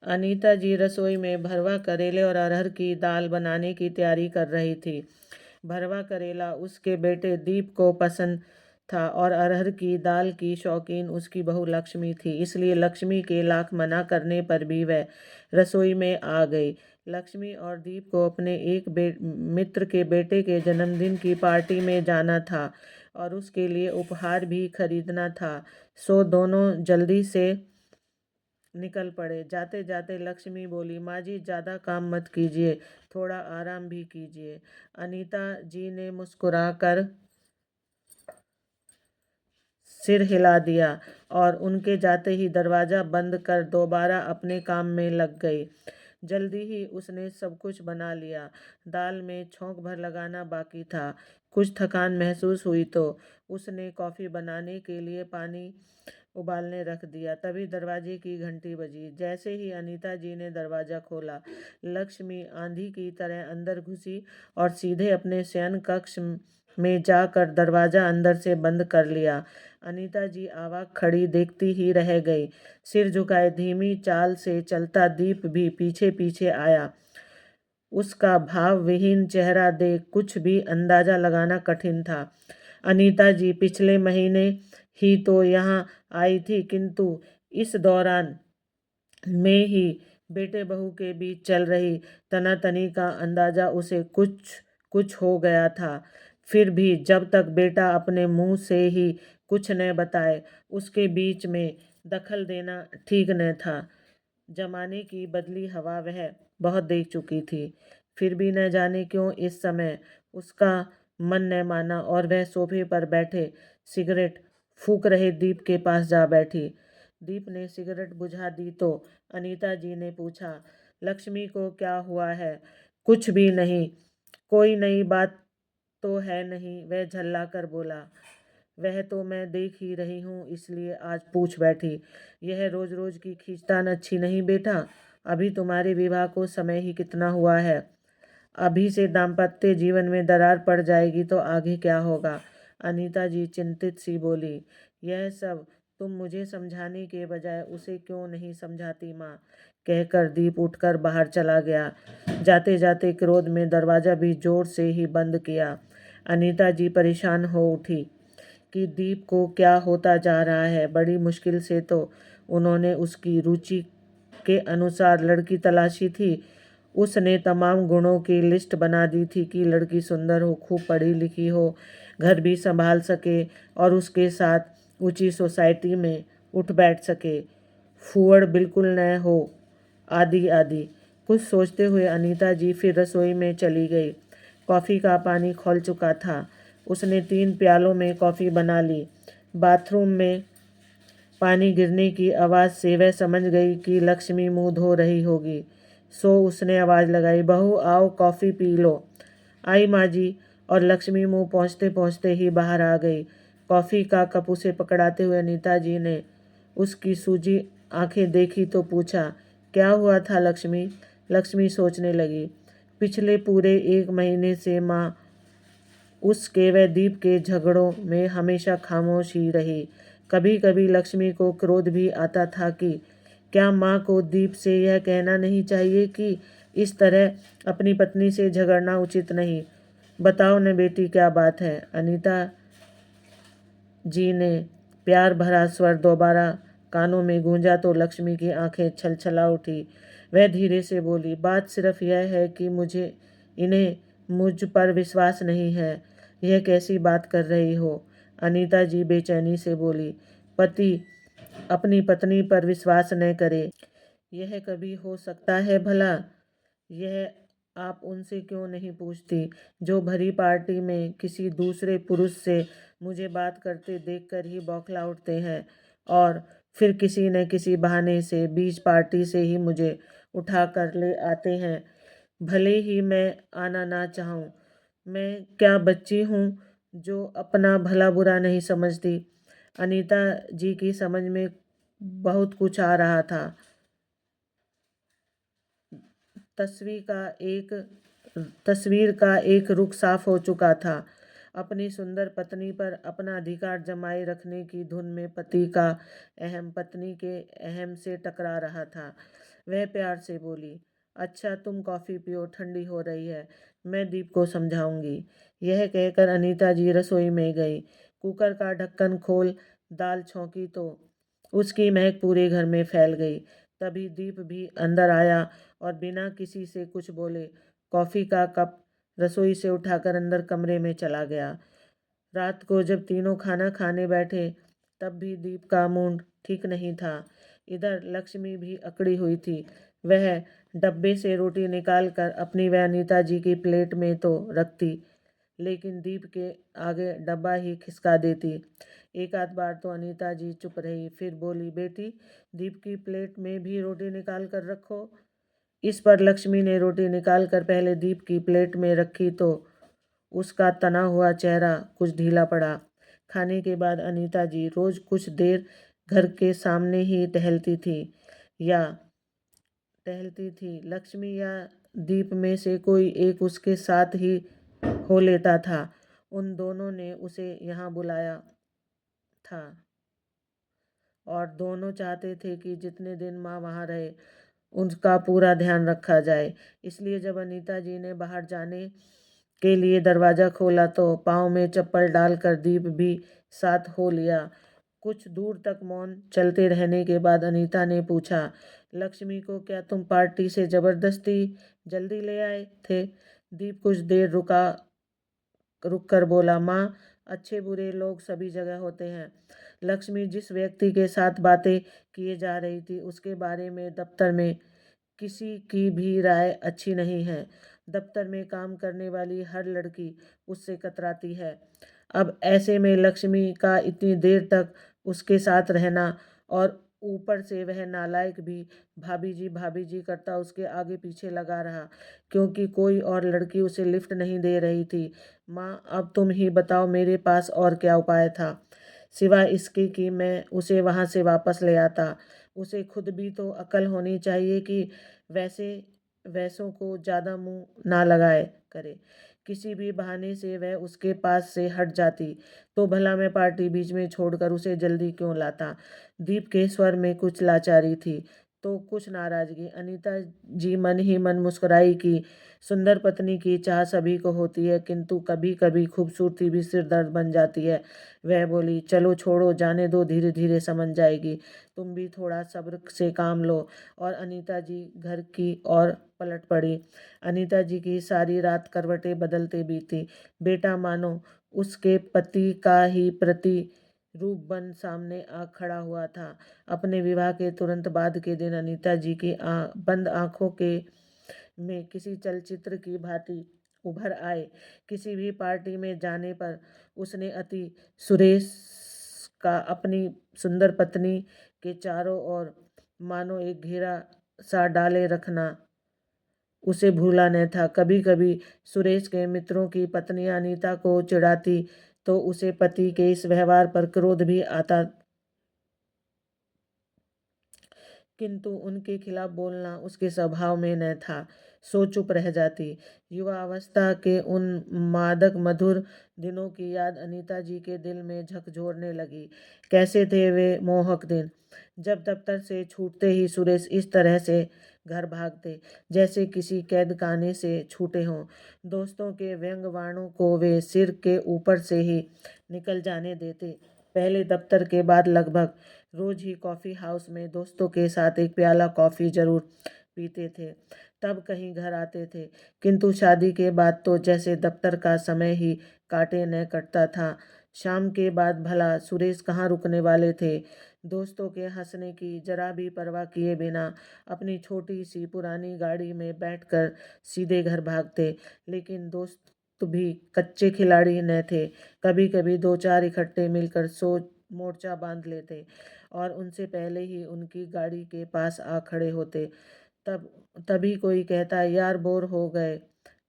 अनीता जी रसोई में भरवा करेले और अरहर की दाल बनाने की तैयारी कर रही थी। भरवा करेला उसके बेटे दीप को पसंद था और अरहर की दाल की शौकीन उसकी बहू लक्ष्मी थी, इसलिए लक्ष्मी के लाख मना करने पर भी वह रसोई में आ गई। लक्ष्मी और दीप को अपने एक मित्र के बेटे के जन्मदिन की पार्टी में जाना था और उसके लिए उपहार भी खरीदना था, सो दोनों जल्दी से निकल पड़े। जाते जाते लक्ष्मी बोली, माँ जी ज़्यादा काम मत कीजिए, थोड़ा आराम भी कीजिए। अनीता जी ने मुस्कुराकर सिर हिला दिया और उनके जाते ही दरवाज़ा बंद कर दोबारा अपने काम में लग गई। जल्दी ही उसने सब कुछ बना लिया। दाल में छौंक भर लगाना बाकी था। कुछ थकान महसूस हुई तो उसने कॉफ़ी बनाने के लिए पानी उबालने रख दिया। तभी दरवाजे की घंटी बजी। जैसे ही अनीता जी ने दरवाज़ा खोला, लक्ष्मी आंधी की तरह अंदर घुसी और सीधे अपने शयन कक्ष में जाकर दरवाज़ा अंदर से बंद कर लिया। अनीता जी अवाक खड़ी देखती ही रह गई। सिर झुकाए धीमी चाल से चलता दीप भी पीछे पीछे आया। उसका भाव विहीन चेहरा देख कुछ भी अंदाजा लगाना कठिन था। अनीता जी पिछले महीने ही तो यहाँ आई थी, किंतु इस दौरान में ही बेटे बहू के बीच चल रही तनातनी का अंदाजा उसे कुछ कुछ हो गया था। फिर भी जब तक बेटा अपने मुंह से ही कुछ न बताए, उसके बीच में दखल देना ठीक न था। जमाने की बदली हवा वह बहुत देख चुकी थी। फिर भी न जाने क्यों इस समय उसका मन न माना और वह सोफे पर बैठे सिगरेट फूंक रहे दीप के पास जा बैठी। दीप ने सिगरेट बुझा दी तो अनीता जी ने पूछा, लक्ष्मी को क्या हुआ है? कुछ भी नहीं, कोई नई बात तो है नहीं, वह झल्लाकर बोला। वह तो मैं देख ही रही हूँ, इसलिए आज पूछ बैठी। यह रोज रोज की खींचतान अच्छी नहीं बेटा। अभी तुम्हारे विवाह को समय ही कितना हुआ है। अभी से दाम्पत्य जीवन में दरार पड़ जाएगी तो आगे क्या होगा? अनीता जी चिंतित सी बोली। यह सब तुम मुझे समझाने के बजाय उसे क्यों नहीं समझाती माँ? कहकर दीप उठकर बाहर चला गया। जाते जाते क्रोध में दरवाज़ा भी जोर से ही बंद किया। अनीता जी परेशान हो उठी कि दीप को क्या होता जा रहा है। बड़ी मुश्किल से तो उन्होंने उसकी रुचि के अनुसार लड़की तलाशी थी। उसने तमाम गुणों की लिस्ट बना दी थी कि लड़की सुंदर हो, खूब पढ़ी लिखी हो, घर भी संभाल सके और उसके साथ ऊंची सोसाइटी में उठ बैठ सके, फूहड़ बिल्कुल न हो, आदि आदि। कुछ सोचते हुए अनीता जी फिर रसोई में चली गई। कॉफ़ी का पानी खौल चुका था। उसने 3 प्यालों में कॉफ़ी बना ली। बाथरूम में पानी गिरने की आवाज़ से वह समझ गई कि लक्ष्मी मुंह धो रही होगी, सो उसने आवाज़ लगाई, बहू आओ कॉफ़ी पी लो। आई माँ जी। और लक्ष्मी मुंह पहुँचते पहुँचते ही बाहर आ गई। कॉफ़ी का कप उसे पकड़ाते हुए अनीता जी ने उसकी सूजी आंखें देखी तो पूछा, क्या हुआ था लक्ष्मी? लक्ष्मी सोचने लगी। पिछले पूरे 1 महीने से माँ उसके व दीप के झगड़ों में हमेशा खामोश ही रही। कभी कभी लक्ष्मी को क्रोध भी आता था कि क्या माँ को दीप से यह कहना नहीं चाहिए कि इस तरह अपनी पत्नी से झगड़ना उचित नहीं। बताओ न बेटी क्या बात है? अनीता जी ने प्यार भरा स्वर दोबारा कानों में गूंजा तो लक्ष्मी की आंखें छलछला उठी। वह धीरे से बोली, बात सिर्फ यह है कि इन्हें मुझ पर विश्वास नहीं है। यह कैसी बात कर रही हो? अनीता जी बेचैनी से बोली, पति अपनी पत्नी पर विश्वास न करे, यह कभी हो सकता है भला? यह आप उनसे क्यों नहीं पूछती, जो भरी पार्टी में किसी दूसरे पुरुष से मुझे बात करते देखकर ही बौखला उठते हैं और फिर किसी न किसी बहाने से बीच पार्टी से ही मुझे उठा कर ले आते हैं, भले ही मैं आना ना चाहूँ। मैं क्या बच्ची हूँ जो अपना भला बुरा नहीं समझती? अनीता जी की समझ में बहुत कुछ आ रहा था। तस्वीर का एक तस्वीर का एक रुख साफ हो चुका था। अपनी सुंदर पत्नी पर अपना अधिकार जमाए रखने की धुन में पति का अहम पत्नी के अहम से टकरा रहा था। वह प्यार से बोली, अच्छा तुम कॉफ़ी पियो, ठंडी हो रही है, मैं दीप को समझाऊंगी। यह कहकर अनीता जी रसोई में गई। कुकर का ढक्कन खोल दाल छौंकी तो उसकी महक पूरे घर में फैल गई। तभी दीप भी अंदर आया और बिना किसी से कुछ बोले कॉफ़ी का कप रसोई से उठाकर अंदर कमरे में चला गया। रात को जब तीनों खाना खाने बैठे तब भी दीप का मूड ठीक नहीं था। इधर लक्ष्मी भी अकड़ी हुई थी। वह डब्बे से रोटी निकाल कर अपनी व अनीता जी की प्लेट में तो रखती, लेकिन दीप के आगे डब्बा ही खिसका देती। एक आध बार तो अनीता जी चुप रही, फिर बोली, बेटी दीप की प्लेट में भी रोटी निकाल कर रखो। इस पर लक्ष्मी ने रोटी निकाल कर पहले दीप की प्लेट में रखी तो उसका तना हुआ चेहरा कुछ ढीला पड़ा। खाने के बाद अनीता जी रोज कुछ देर घर के सामने ही टहलती थी। लक्ष्मी या दीप में से कोई एक उसके साथ ही हो लेता था। उन दोनों ने उसे यहाँ बुलाया था और दोनों चाहते थे कि जितने दिन माँ वहाँ रहे उनका पूरा ध्यान रखा जाए। इसलिए जब अनीता जी ने बाहर जाने के लिए दरवाज़ा खोला तो पाँव में चप्पल डालकर दीप भी साथ हो लिया। कुछ दूर तक मौन चलते रहने के बाद अनीता ने पूछा, लक्ष्मी को क्या तुम पार्टी से ज़बरदस्ती जल्दी ले आए थे? दीप कुछ देर रुक कर बोला, माँ अच्छे बुरे लोग सभी जगह होते हैं। लक्ष्मी जिस व्यक्ति के साथ बातें किए जा रही थी उसके बारे में दफ्तर में किसी की भी राय अच्छी नहीं है। दफ्तर में काम करने वाली हर लड़की उससे कतराती है। अब ऐसे में लक्ष्मी का इतनी देर तक उसके साथ रहना और ऊपर से वह नालायक भी भाभी जी करता उसके आगे पीछे लगा रहा क्योंकि कोई और लड़की उसे लिफ्ट नहीं दे रही थी। माँ अब तुम ही बताओ मेरे पास और क्या उपाय था सिवाय इसके कि मैं उसे वहाँ से वापस ले आता। उसे खुद भी तो अकल होनी चाहिए कि वैसे वैसों को ज़्यादा मुंह ना लगाए करे। किसी भी बहाने से वह उसके पास से हट जाती तो भला मैं पार्टी बीच में छोड़कर उसे जल्दी क्यों लाता। दीप के स्वर में कुछ लाचारी थी तो कुछ नाराजगी। अनीता जी मन ही मन मुस्कुराई कि सुंदर पत्नी की चाह सभी को होती है, किंतु कभी कभी खूबसूरती भी सिर दर्द बन जाती है। वह बोली, चलो छोड़ो, जाने दो, धीरे धीरे समझ जाएगी। तुम भी थोड़ा सब्र से काम लो। और अनीता जी घर की ओर पलट पड़ी। अनीता जी की सारी रात करवटें बदलते बीती। बेटा मानो उसके पति का ही प्रति रूप बन सामने आ खड़ा हुआ था। अपने विवाह के तुरंत बाद के दिन अनीता जी की बंद आंखों के में किसी चलचित्र की भांति उभर आए। किसी भी पार्टी में जाने पर उसने अति सुरेश का अपनी सुंदर पत्नी के चारों ओर मानो एक घेरा सा डाले रखना उसे भूला न था। कभी कभी सुरेश के मित्रों की पत्नियां अनीता को चिढ़ाती तो उसे पति के इस व्यवहार पर क्रोध भी आता, किंतु उनके खिलाफ बोलना उसके स्वभाव में न था। सो चुप रह जाती। युवा अवस्था के उन मादक मधुर दिनों की याद अनीता जी के दिल में झकझोरने लगी। कैसे थे वे मोहक दिन, जब दफ्तर से छूटते ही सुरेश इस तरह से घर भागते जैसे किसी कैद खाने से छूटे हों। दोस्तों के व्यंग वाणों को वे सिर के ऊपर से ही निकल जाने देते। पहले दफ्तर के बाद लगभग रोज ही कॉफ़ी हाउस में दोस्तों के साथ एक प्याला कॉफ़ी जरूर पीते थे, तब कहीं घर आते थे। किंतु शादी के बाद तो जैसे दफ्तर का समय ही काटे न कटता था। शाम के बाद भला सुरेश कहाँ रुकने वाले थे। दोस्तों के हंसने की जरा भी परवाह किए बिना अपनी छोटी सी पुरानी गाड़ी में बैठकर सीधे घर भागते। लेकिन दोस्त भी कच्चे खिलाड़ी न थे। कभी कभी दो चार इकट्ठे मिलकर मोर्चा बांध लेते और उनसे पहले ही उनकी गाड़ी के पास आ खड़े होते। तभी कोई कहता, यार बोर हो गए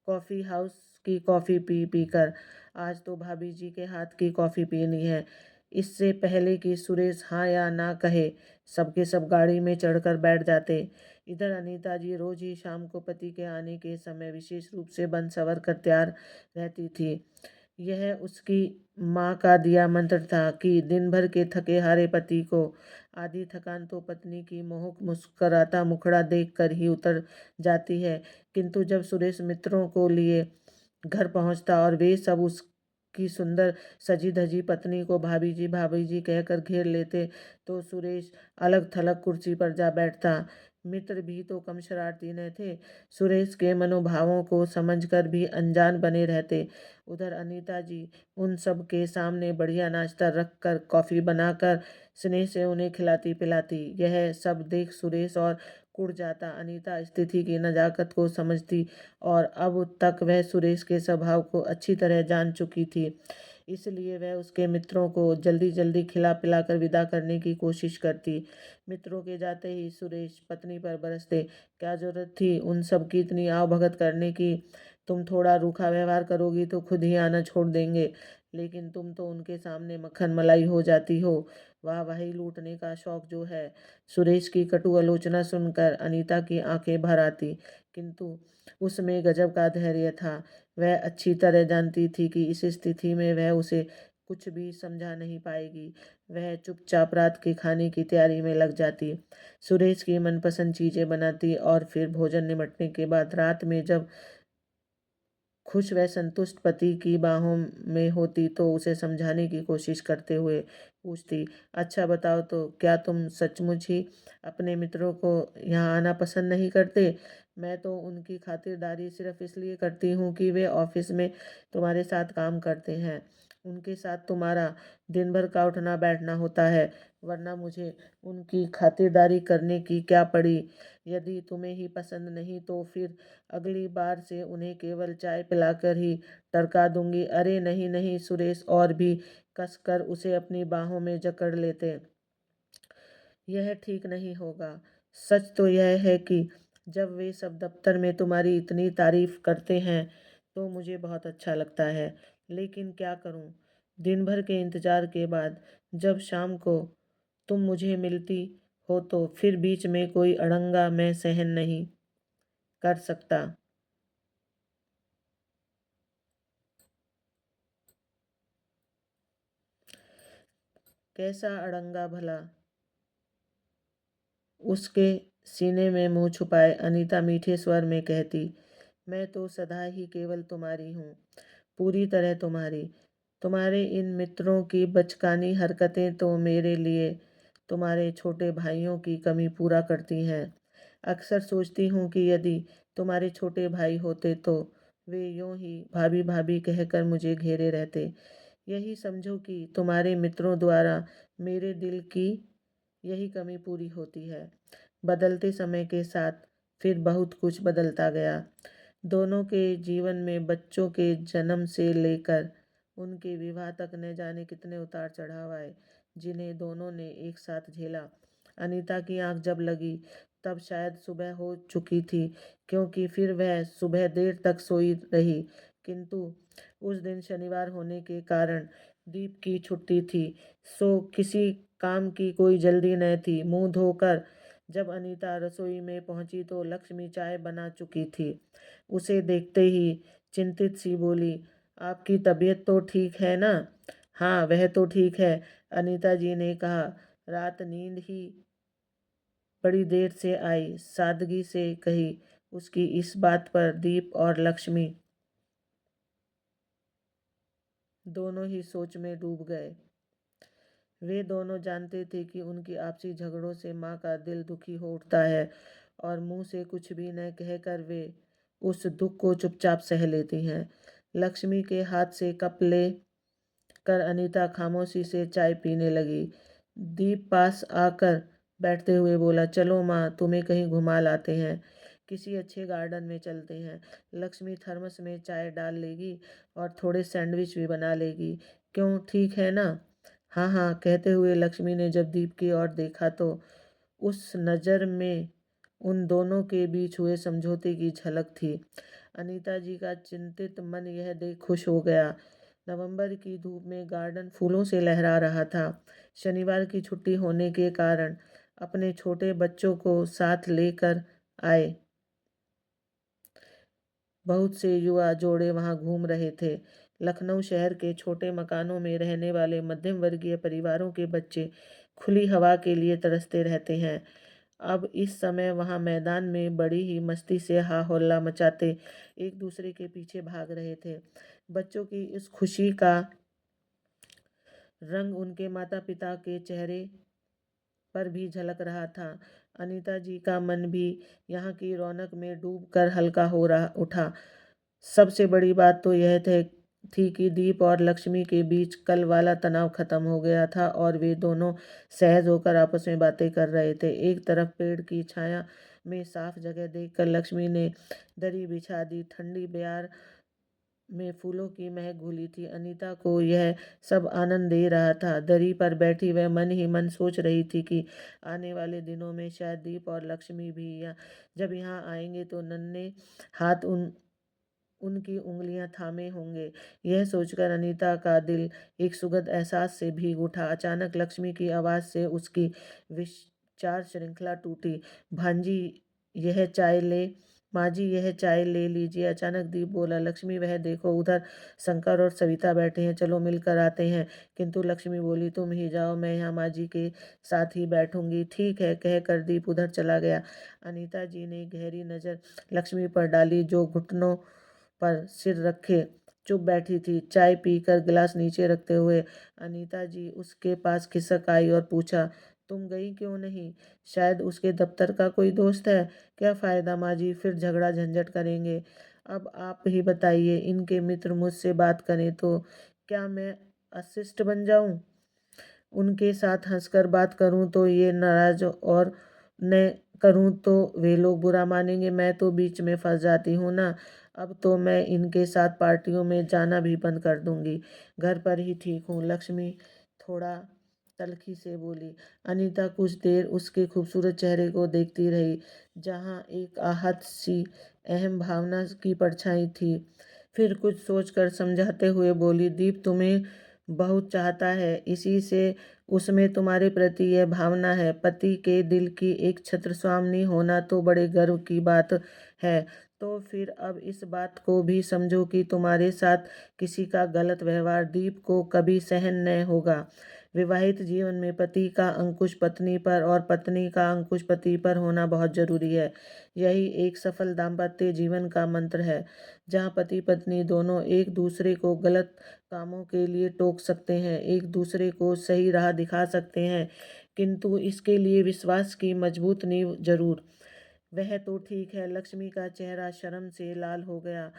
कॉफ़ी हाउस की कॉफ़ी पी पी कर, आज तो भाभी जी के हाथ की कॉफ़ी पीनी है। इससे पहले कि सुरेश हाँ या ना कहे सबके सब गाड़ी में चढ़कर बैठ जाते। इधर अनीता जी रोज ही शाम को पति के आने के समय विशेष रूप से बन सवर कर तैयार रहती थी। यह उसकी माँ का दिया मंत्र था कि दिन भर के थके हारे पति को आधी थकान तो पत्नी की मोहक मुस्कुराता मुखड़ा देख कर ही उतर जाती है। किंतु जब सुरेश मित्रों को लिए घर पहुंचता और वे सब उसकी सुंदर सजी धजी पत्नी को भाभी जी कहकर घेर लेते, तो सुरेश अलग थलग कुर्सी पर जा बैठता। मित्र भी तो कम शरारती न थे, सुरेश के मनोभावों को समझकर भी अनजान बने रहते। उधर अनीता जी उन सब के सामने बढ़िया नाश्ता रखकर कॉफ़ी बनाकर स्नेह से उन्हें खिलाती पिलाती। यह सब देख सुरेश और कुढ़ जाता। अनीता स्थिति की नज़ाकत को समझती और अब तक वह सुरेश के स्वभाव को अच्छी तरह जान चुकी थी, इसलिए वह उसके मित्रों को जल्दी जल्दी खिला पिलाकर विदा करने की कोशिश करती। मित्रों के जाते ही सुरेश पत्नी पर बरसते, क्या जरूरत थी उन सब की इतनी आवभगत करने की? तुम थोड़ा रूखा व्यवहार करोगी तो खुद ही आना छोड़ देंगे, लेकिन तुम तो उनके सामने मक्खन मलाई हो जाती हो। वाह, वही लूटने का शौक जो है। सुरेश की कटु आलोचना सुनकर अनीता की आंखें भर आती, किंतु उसमें गजब का धैर्य था। वह अच्छी तरह जानती थी कि इस स्थिति में वह उसे कुछ भी समझा नहीं पाएगी। वह चुपचाप रात के खाने की तैयारी में लग जाती, सुरेश की मनपसंद चीजें बनाती और फिर भोजन निमटने के बाद रात में जब खुश व संतुष्ट पति की बाहों में होती तो उसे समझाने की कोशिश करते हुए पूछती, अच्छा बताओ तो क्या तुम सचमुच ही अपने मित्रों को यहाँ आना पसंद नहीं करते? मैं तो उनकी खातिरदारी सिर्फ इसलिए करती हूँ कि वे ऑफिस में तुम्हारे साथ काम करते हैं, उनके साथ तुम्हारा दिन भर का उठना बैठना होता है, वरना मुझे उनकी खातिरदारी करने की क्या पड़ी? यदि तुम्हें ही पसंद नहीं तो फिर अगली बार से उन्हें केवल चाय पिलाकर ही टरका दूंगी। अरे नहीं नहीं, सुरेश और भी कसकर उसे अपनी बाहों में जकड़ लेते। यह ठीक नहीं होगा। सच तो यह है कि जब वे सब दफ्तर में तुम्हारी इतनी तारीफ करते हैं तो मुझे बहुत अच्छा लगता है, लेकिन क्या करूं, दिन भर के इंतजार के बाद जब शाम को तुम मुझे मिलती हो तो फिर बीच में कोई अड़ंगा मैं सहन नहीं कर सकता। कैसा अड़ंगा भला? उसके सीने में मुंह छुपाए अनीता मीठे स्वर में कहती, मैं तो सदा ही केवल तुम्हारी हूँ, पूरी तरह तुम्हारी। तुम्हारे इन मित्रों की बचकानी हरकतें तो मेरे लिए तुम्हारे छोटे भाइयों की कमी पूरा करती हैं। अक्सर सोचती हूँ कि यदि तुम्हारे छोटे भाई होते तो वे यूं ही भाभी भाभी कहकर मुझे घेरे रहते। यही समझो कि तुम्हारे मित्रों द्वारा मेरे दिल की यही कमी पूरी होती है। बदलते समय के साथ फिर बहुत कुछ बदलता गया। दोनों के जीवन में बच्चों के जन्म से लेकर उनके विवाह तक न जाने कितने उतार चढ़ाव आए, जिन्हें दोनों ने एक साथ झेला। अनीता की आंख जब लगी तब शायद सुबह हो चुकी थी, क्योंकि फिर वह सुबह देर तक सोई रही। किंतु उस दिन शनिवार होने के कारण दीप की छुट्टी थी, सो किसी काम की कोई जल्दी न थी। मुंह धोकर जब अनीता रसोई में पहुंची तो लक्ष्मी चाय बना चुकी थी। उसे देखते ही चिंतित सी बोली, आपकी तबीयत तो ठीक है ना? हाँ, वह तो ठीक है, अनीता जी ने कहा। रात नींद ही बड़ी देर से आई, सादगी से कही। उसकी इस बात पर दीप और लक्ष्मी दोनों ही सोच में डूब गए। वे दोनों जानते थे कि उनकी आपसी झगड़ों से माँ का दिल दुखी हो उठता है और मुंह से कुछ भी न कहकर वे उस दुख को चुपचाप सह लेती हैं। लक्ष्मी के हाथ से कप ले कर अनीता खामोशी से चाय पीने लगी। दीप पास आकर बैठते हुए बोला, चलो माँ, तुम्हें कहीं घुमा लाते हैं, किसी अच्छे गार्डन में चलते हैं। लक्ष्मी थर्मस में चाय डाल लेगी और थोड़े सैंडविच भी बना लेगी। क्यों, ठीक है ना? हाँ हाँ, कहते हुए लक्ष्मी ने जब दीप की ओर देखा तो उस नज़र में उन दोनों के बीच हुए समझौते की झलक थी। अनीता जी का चिंतित मन यह देख खुश हो गया। नवंबर की धूप में गार्डन फूलों से लहरा रहा था। शनिवार की छुट्टी होने के कारण अपने छोटे बच्चों को साथ लेकर आए बहुत से युवा जोड़े वहां घूम रहे थे, लखनऊ शहर के छोटे मकानों में रहने वाले मध्यम वर्गीय परिवारों के बच्चे खुली हवा के लिए तरसते रहते हैं। अब इस समय वहाँ मैदान में बड़ी ही मस्ती से हा हल्ला मचाते एक दूसरे के पीछे भाग रहे थे। बच्चों की इस खुशी का रंग उनके माता पिता के चेहरे पर भी झलक रहा था। अनीता जी का मन भी यहाँ की रौनक में डूब कर हल्का हो रहा उठा। सबसे बड़ी बात तो यह थी कि दीप और लक्ष्मी के बीच कल वाला तनाव खत्म हो गया था और वे दोनों सहज होकर आपस में बातें कर रहे थे। एक तरफ पेड़ की छाया में साफ जगह देखकर लक्ष्मी ने दरी बिछा दी। ठंडी बयार में फूलों की महक घुली थी। अनीता को यह सब आनंद दे रहा था। दरी पर बैठी वह मन ही मन सोच रही थी कि आने वाले दिनों में शायद दीप और लक्ष्मी भी जब यहाँ आएंगे तो नन्हे हाथ उनकी उंगलियां थामे होंगे। यह सोचकर अनीता का दिल एक सुखद एहसास से भीग उठा। अचानक लक्ष्मी की आवाज़ से उसकी विचार श्रृंखला टूटी। भांजी यह चाय ले माँ जी यह चाय ले लीजिए। अचानक दीप बोला। लक्ष्मी वह देखो उधर शंकर और सविता बैठे हैं, चलो मिलकर आते हैं। किंतु लक्ष्मी बोली तुम ही जाओ, मैं यहाँ माँ जी के साथ ही बैठूंगी। ठीक है कहकर दीप उधर चला गया। अनीता जी ने गहरी नज़र लक्ष्मी पर डाली जो घुटनों पर सिर रखे चुप बैठी थी। चाय पीकर गिलास नीचे रखते हुए अनीता जी उसके पास खिसक आई और पूछा तुम गई क्यों नहीं? शायद उसके दफ्तर का कोई दोस्त है। क्या फ़ायदा माँ जी, फिर झगड़ा झंझट करेंगे। अब आप ही बताइए, इनके मित्र मुझसे बात करें तो क्या मैं अशिष्ट बन जाऊं? उनके साथ हंसकर बात करूं तो ये नाराज और न करूं तो वे लोग बुरा मानेंगे। मैं तो बीच में फंस जाती हूँ ना। अब तो मैं इनके साथ पार्टियों में जाना भी बंद कर दूंगी। घर पर ही ठीक हूँ। लक्ष्मी थोड़ा तल्खी से बोली। अनीता कुछ देर उसके खूबसूरत चेहरे को देखती रही जहाँ एक आहत सी अहम भावना की परछाई थी। फिर कुछ सोचकर समझाते हुए बोली दीप तुम्हें बहुत चाहता है, इसी से उसमें तुम्हारे प्रति यह भावना है। पति के दिल की एक छत्र स्वामिनी होना तो बड़े गर्व की बात है। तो फिर अब इस बात को भी समझो कि तुम्हारे साथ किसी का गलत व्यवहार दीप को कभी सहन न होगा। विवाहित जीवन में पति का अंकुश पत्नी पर और पत्नी का अंकुश पति पर होना बहुत जरूरी है। यही एक सफल दाम्पत्य जीवन का मंत्र है, जहाँ पति पत्नी दोनों एक दूसरे को गलत कामों के लिए टोक सकते हैं, एक दूसरे को सही राह दिखा सकते हैं, किंतु इसके लिए विश्वास की मजबूत नींव जरूर। वह तो ठीक है। लक्ष्मी का चेहरा शर्म से लाल हो गया।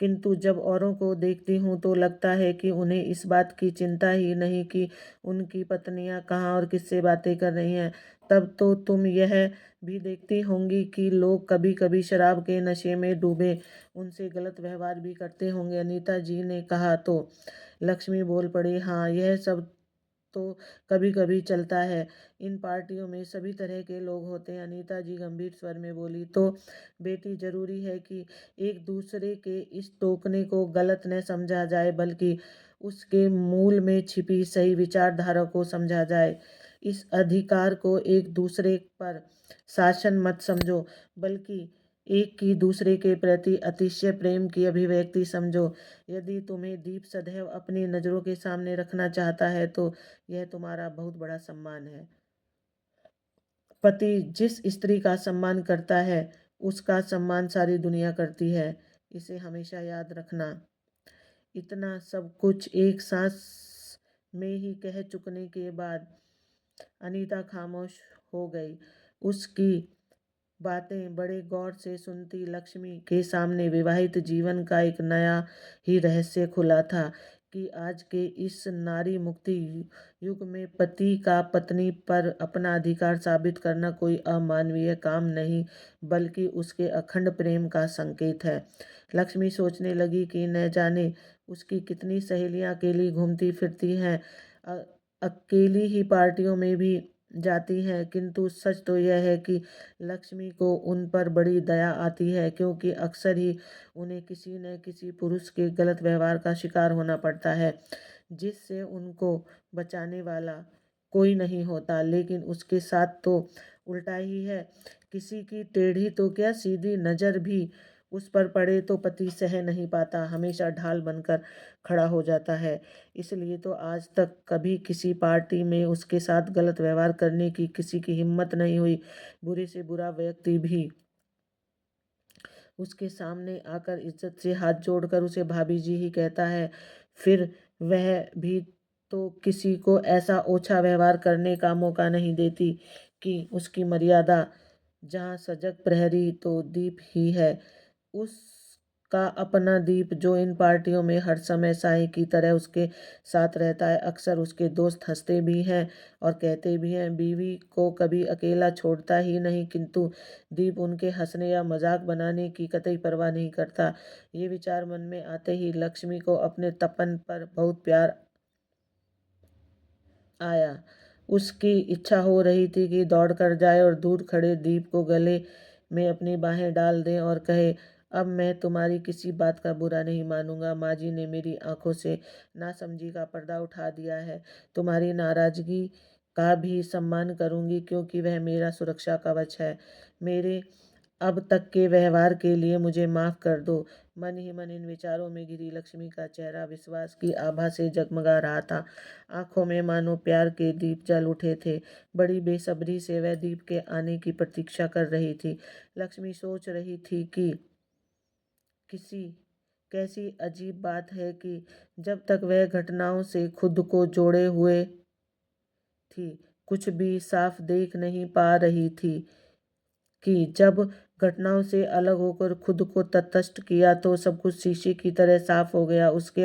किंतु जब औरों को देखती हूँ तो लगता है कि उन्हें इस बात की चिंता ही नहीं कि उनकी पत्नियां कहाँ और किससे बातें कर रही हैं। तब तो तुम यह भी देखती होंगी कि लोग कभी कभी शराब के नशे में डूबे उनसे गलत व्यवहार भी करते होंगे। अनीता जी ने कहा तो लक्ष्मी बोल पड़ी। हाँ, यह सब तो कभी कभी चलता है। इन पार्टियों में सभी तरह के लोग होते हैं। अनीता जी गंभीर स्वर में बोली। तो बेटी, जरूरी है कि एक दूसरे के इस टोकने को गलत न समझा जाए, बल्कि उसके मूल में छिपी सही विचारधारा को समझा जाए। इस अधिकार को एक दूसरे पर शासन मत समझो, बल्कि एक की दूसरे के प्रति अतिशय प्रेम की अभिव्यक्ति समझो। यदि तुम्हें दीप सदैव अपनी नज़रों के सामने रखना चाहता है तो यह तुम्हारा बहुत बड़ा सम्मान है। पति जिस स्त्री का सम्मान करता है उसका सम्मान सारी दुनिया करती है। इसे हमेशा याद रखना। इतना सब कुछ एक सांस में ही कह चुकने के बाद अनीता खामोश हो गई। उसकी बातें बड़े गौर से सुनती लक्ष्मी के सामने विवाहित जीवन का एक नया ही रहस्य खुला था कि आज के इस नारी मुक्ति युग में पति का पत्नी पर अपना अधिकार साबित करना कोई अमानवीय काम नहीं, बल्कि उसके अखंड प्रेम का संकेत है। लक्ष्मी सोचने लगी कि न जाने उसकी कितनी सहेलियां अकेली घूमती फिरती हैं, अकेली ही पार्टियों में भी जाती हैं, किंतु सच तो यह है कि लक्ष्मी को उन पर बड़ी दया आती है, क्योंकि अक्सर ही उन्हें किसी न किसी पुरुष के गलत व्यवहार का शिकार होना पड़ता है, जिससे उनको बचाने वाला कोई नहीं होता। लेकिन उसके साथ तो उल्टा ही है। किसी की टेढ़ी तो क्या सीधी नज़र भी उस पर पड़े तो पति सह नहीं पाता, हमेशा ढाल बनकर खड़ा हो जाता है। इसलिए तो आज तक कभी किसी पार्टी में उसके साथ गलत व्यवहार करने की किसी की हिम्मत नहीं हुई। बुरे से बुरा व्यक्ति भी उसके सामने आकर इज्जत से हाथ जोड़कर उसे भाभी जी ही कहता है। फिर वह भी तो किसी को ऐसा ओछा व्यवहार करने का मौका नहीं देती कि उसकी मर्यादा। जहाँ सजग प्रहरी तो दीप ही है, उसका अपना दीप, जो इन पार्टियों में हर समय साए की तरह उसके साथ रहता है। अक्सर उसके दोस्त हंसते भी हैं और कहते भी हैं, बीवी को कभी अकेला छोड़ता ही नहीं, किंतु दीप उनके हंसने या मजाक बनाने की कतई परवाह नहीं करता। ये विचार मन में आते ही लक्ष्मी को अपने तपन पर बहुत प्यार आया। उसकी इच्छा हो रही थी कि दौड़ कर जाए और दूर खड़े दीप को गले में अपनी बाहें डाल दे और कहे, अब मैं तुम्हारी किसी बात का बुरा नहीं मानूंगा। माँ जी ने मेरी आंखों से नासमझी का पर्दा उठा दिया है। तुम्हारी नाराजगी का भी सम्मान करूंगी, क्योंकि वह मेरा सुरक्षा कवच है। मेरे अब तक के व्यवहार के लिए मुझे माफ कर दो। मन ही मन इन विचारों में घिरी लक्ष्मी का चेहरा विश्वास की आभा से जगमगा रहा था। आंखों में मानो प्यार के दीप जल उठे थे। बड़ी बेसब्री से वह दीप के आने की प्रतीक्षा कर रही थी। लक्ष्मी सोच रही थी कि किसी कैसी अजीब बात है कि जब तक वह घटनाओं से खुद को जोड़े हुए थी, कुछ भी साफ देख नहीं पा रही थी, कि जब घटनाओं से अलग होकर खुद को तटस्थ किया तो सब कुछ शीशे की तरह साफ हो गया। उसके